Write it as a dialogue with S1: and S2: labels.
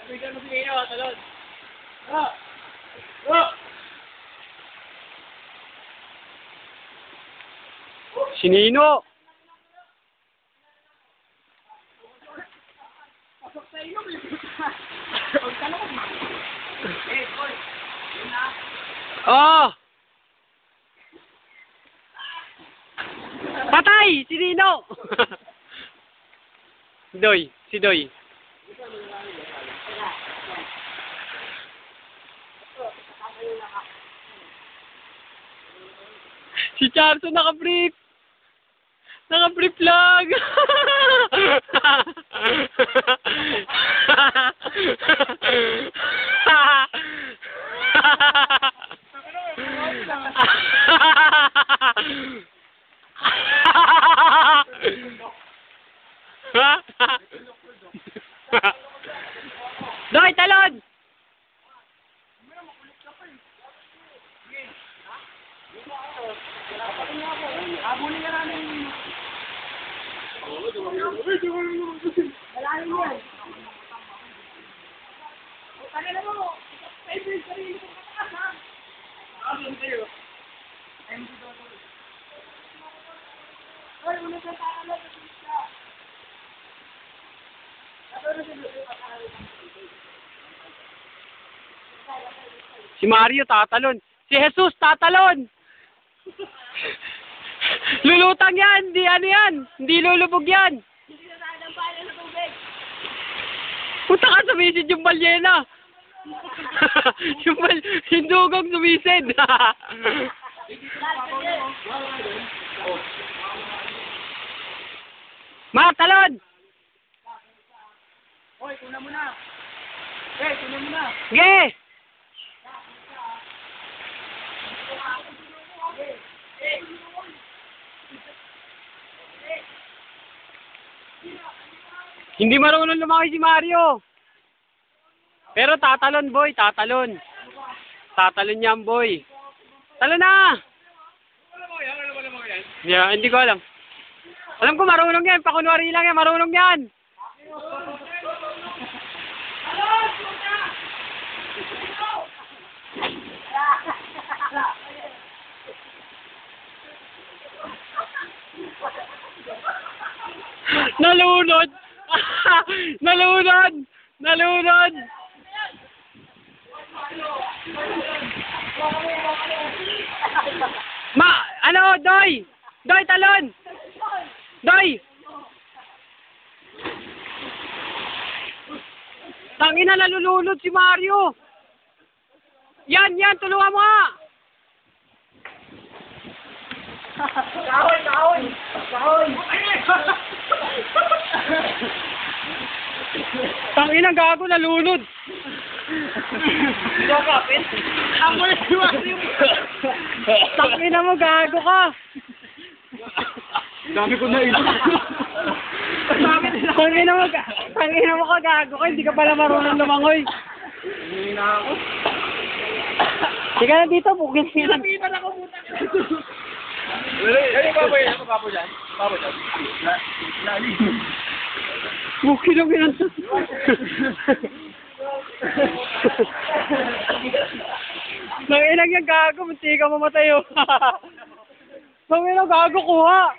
S1: Bigyan mo si Nino, talon. Ah! Ah!
S2: Si Nino.
S1: Pasok sa iyo, may puta. Huwag ka lang. Eh, boy. Yun na.
S2: Oh! Patay! Si Nino! Doy, si Doy. Si Charson naka-brief! Naka-brief lang! Doy, talon!
S1: Abulin ka namin. Malalim yan. O, kanila mo. Favorite sarili ko kataas, ha? Asan kayo? MC Dodo. Hoy, una sa takalot sa sisya.
S2: Si Mario tatalon. Si Jesus tatalon. Lulutang yan. Hindi ano yan. Hindi lulubog yan.
S1: Hindi na tayo ng bayan sa tubig.
S2: Punta ka sumisid yung balyena. yung dugong sumisid. Talon!
S1: Hoy, tuna mo na. Hey, tuna mo na.
S2: Ge! Hindi marunong lumaki si Mario. Pero tatalon, boy. Tatalon. Tatalon yan, boy. Talon na!
S1: Alam mo yan?
S2: Yeah, hindi ko alam. Alam ko marunong yan. Pakunwari lang yan. Marunong yan. Nalunod! Nalunod! Nalunod! Ano, Doy! Doy, talon! Doy! Tangina, nalulunod si Mario! Yan, tulungan mo nga!
S1: Kahoy! Kahoy!
S2: Tangina, gago, nalunod!
S1: Hindi ako kapit. Ako na si Mario.
S2: Tangina mo, gago ka!
S1: Dami ko na ito.
S2: Tangina mo ka, gago ka, hindi ka pala marunong lumangoy.
S1: Hindi na ako.
S2: Sige na dito, bukit sila.
S1: Napitan ako puta. Ano baboy? Ano baboy dyan? Baboy dyan?
S2: Bukit lang pinantas. Nang ilang yung gago, munti ka mamatay oh. Nang ilang gago, kuha.